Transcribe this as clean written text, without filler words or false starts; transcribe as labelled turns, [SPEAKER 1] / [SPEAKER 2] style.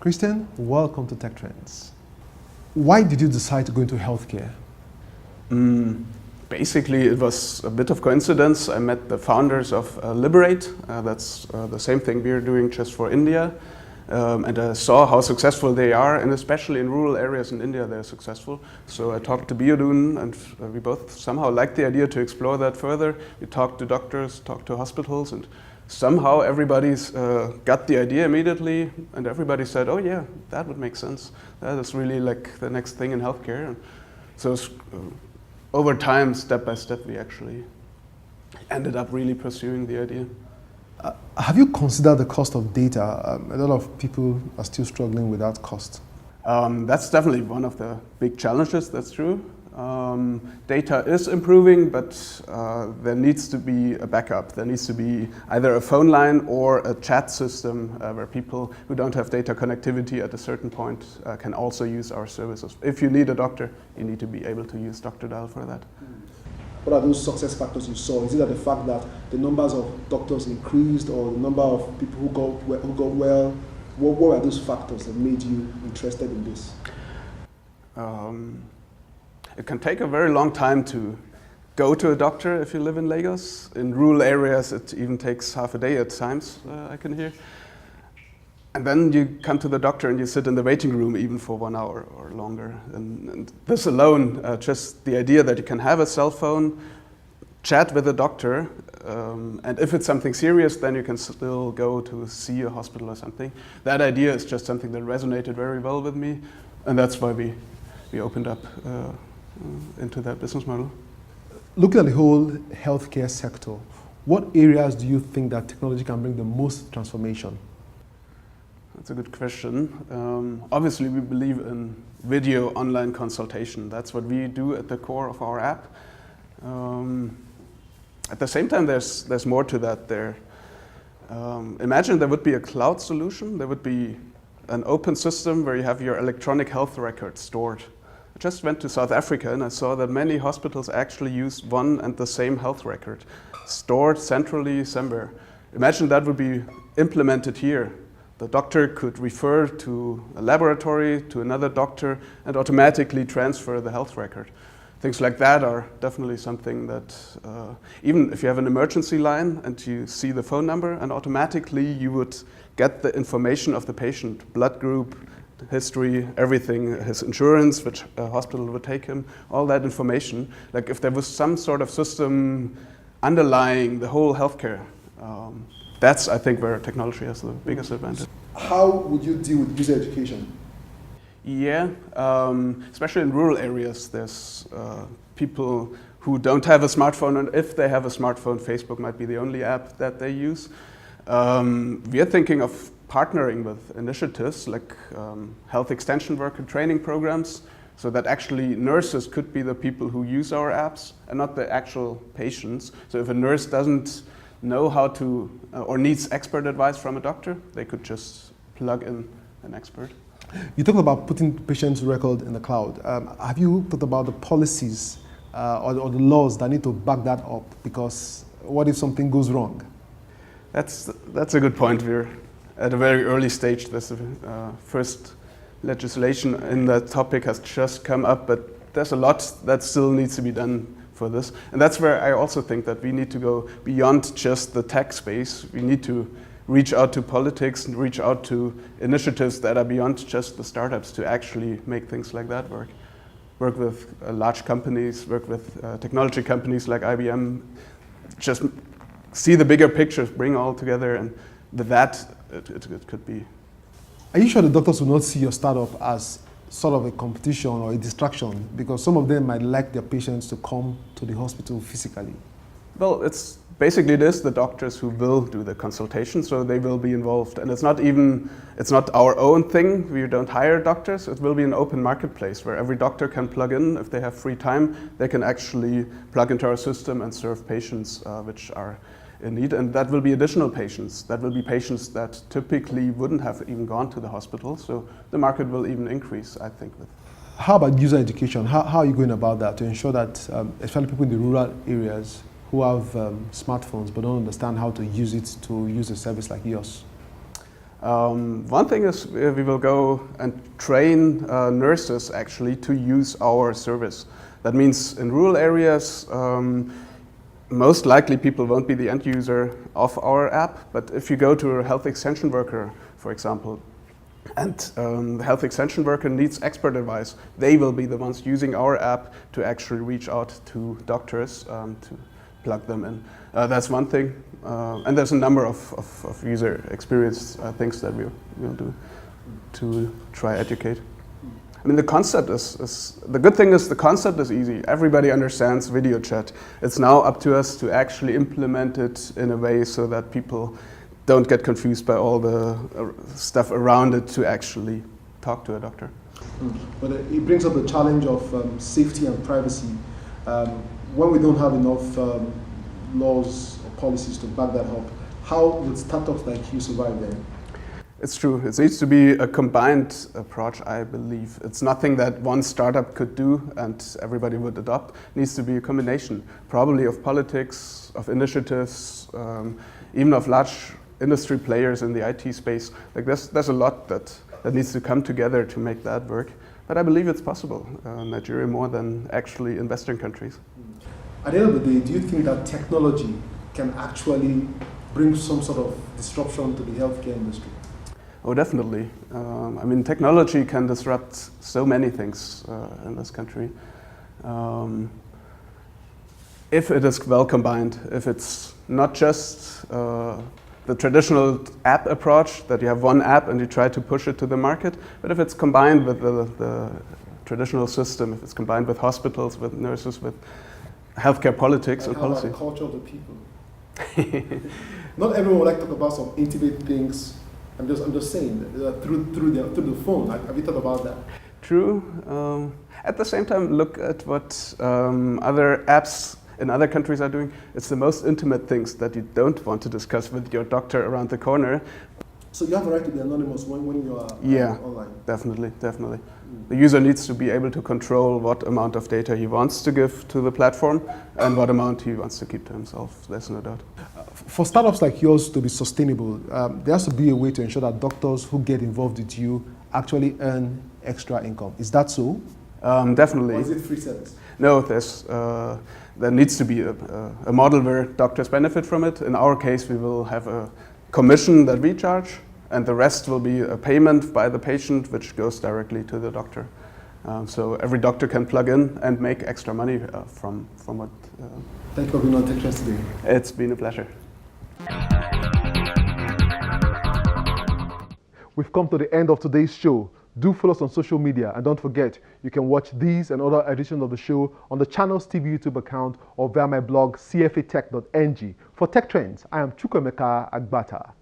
[SPEAKER 1] Christian, welcome to Tech Trends. Why did you decide to go into healthcare?
[SPEAKER 2] Basically, it was a bit of coincidence. I met the founders of Liberate. That's the same thing we're doing just for India. And I saw how successful they are, and especially in rural areas in India, they're successful. So I talked to Biodun, and we both somehow liked the idea to explore that further. We talked to doctors, talked to hospitals, and somehow everybody's got the idea immediately, and everybody said, oh yeah, that would make sense. That is really like the next thing in healthcare. And so over time, step by step, we actually ended up really pursuing the idea.
[SPEAKER 1] Have you considered the cost of data? A lot of people are still struggling with that cost.
[SPEAKER 2] That's definitely one of the big challenges, that's true. Data is improving, but there needs to be a backup. There needs to be either a phone line or a chat system where people who don't have data connectivity at a certain point can also use our services. If you need a doctor, you need to be able to use DoctorDial for that.
[SPEAKER 1] What are those success factors you saw? Is it that the fact that the numbers of doctors increased, or the number of people who got well? What were those factors that made you interested in this?
[SPEAKER 2] It can take a very long time to go to a doctor if you live in Lagos. In rural areas, it even takes half a day at times, I can hear. And then you come to the doctor and you sit in the waiting room even for 1 hour or longer. And this alone, just the idea that you can have a cell phone, chat with a doctor, and if it's something serious, then you can still go to see a hospital or something. That idea is just something that resonated very well with me, and that's why we opened up into that business model.
[SPEAKER 1] Looking at the whole healthcare sector, what areas do you think that technology can bring the most transformation?
[SPEAKER 2] That's a good question. Obviously, we believe in video online consultation. That's what we do at the core of our app. At the same time, there's more to that there. Imagine there would be a cloud solution. There would be an open system where you have your electronic health records stored. I just went to South Africa and I saw that many hospitals actually use one and the same health record, stored centrally somewhere. Imagine that would be implemented here. The doctor could refer to a laboratory, to another doctor, and automatically transfer the health record. Things like that are definitely something that, even if you have an emergency line and you see the phone number, and automatically you would get the information of the patient, blood group, history, everything, his insurance, which hospital would take him, all that information. Like if there was some sort of system underlying the whole healthcare, that's, I think, where technology has the biggest advantage.
[SPEAKER 1] How would you deal with user education?
[SPEAKER 2] Yeah, especially in rural areas, there's people who don't have a smartphone, and if they have a smartphone, Facebook might be the only app that they use. We are thinking of partnering with initiatives like health extension worker training programs, so that actually nurses could be the people who use our apps and not the actual patients. So if a nurse doesn't know how to, or needs expert advice from a doctor, they could just plug in an expert.
[SPEAKER 1] You talked about putting patients' record in the cloud. Have you thought about the policies or the laws that need to back that up? Because what if something goes wrong?
[SPEAKER 2] That's a good point. We're at a very early stage. The first legislation in that topic has just come up, but there's a lot that still needs to be done for this. And that's where I also think that we need to go beyond just the tech space. We need to reach out to politics and reach out to initiatives that are beyond just the startups to actually make things like that work. Work with large companies, work with technology companies like IBM, just see the bigger picture, bring all together, and with that, it could be.
[SPEAKER 1] Are you sure the doctors will not see your startup as sort of a competition or a distraction? Because some of them might like their patients to come to the hospital physically.
[SPEAKER 2] Well, it's basically the doctors who will do the consultation, so they will be involved. And it's not our own thing. We don't hire doctors. It will be an open marketplace where every doctor can plug in. If they have free time, they can actually plug into our system and serve patients which are in need. And that will be additional patients. That will be patients that typically wouldn't have even gone to the hospital. So the market will even increase, I think.
[SPEAKER 1] How about user education? How are you going about that to ensure that, especially people in the rural areas, who have smartphones but don't understand how to use it to use a service like yours?
[SPEAKER 2] One thing is we will go and train nurses actually to use our service. That means in rural areas, most likely people won't be the end user of our app, but if you go to a health extension worker, for example, and the health extension worker needs expert advice, they will be the ones using our app to actually reach out to doctors to plug them in. That's one thing. And there's a number of user experience things that we'll do to try educate. I mean, the concept is the good thing is the concept is easy. Everybody understands video chat. It's now up to us to actually implement it in a way so that people don't get confused by all the stuff around it to actually talk to a doctor.
[SPEAKER 1] But it brings up the challenge of safety and privacy. When we don't have enough laws or policies to back that up, how would startups like you survive then?
[SPEAKER 2] It's true. It needs to be a combined approach, I believe. It's nothing that one startup could do and everybody would adopt. It needs to be a combination, probably of politics, of initiatives, even of large industry players in the IT space. Like there's a lot that needs to come together to make that work. But I believe it's possible. Nigeria more than actually in Western countries.
[SPEAKER 1] At the end of the day, do you think that technology can actually bring some sort of disruption to the healthcare industry?
[SPEAKER 2] Oh, definitely. I mean, technology can disrupt so many things in this country. If it is well combined, if it's not just the traditional app approach, that you have one app and you try to push it to the market, but if it's combined with the traditional system, if it's combined with hospitals, with nurses, with healthcare politics and policy.
[SPEAKER 1] The culture of the people. Not everyone would like to talk about some intimate things. I'm just saying through the phone. Have you thought about that?
[SPEAKER 2] True. At the same time, look at what other apps in other countries are doing. It's the most intimate things that you don't want to discuss with your doctor around the corner.
[SPEAKER 1] So you have a right to be anonymous when you are online?
[SPEAKER 2] Definitely. The user needs to be able to control what amount of data he wants to give to the platform and what amount he wants to keep to himself. There's no doubt.
[SPEAKER 1] For startups like yours to be sustainable, there has to be a way to ensure that doctors who get involved with you actually earn extra income. Is that so?
[SPEAKER 2] Definitely.
[SPEAKER 1] Or is it free service?
[SPEAKER 2] No, there needs to be a model where doctors benefit from it. In our case, we will have a commission that we charge, and the rest will be a payment by the patient, which goes directly to the doctor. So every doctor can plug in and make extra money from what.
[SPEAKER 1] Thank you for being on TechTrends today.
[SPEAKER 2] It's been a pleasure.
[SPEAKER 1] We've come to the end of today's show. Do follow us on social media, and don't forget, you can watch these and other editions of the show on the channel's TV YouTube account or via my blog cfatech.ng. For Tech Trends, I am Chukwemeka Agbata.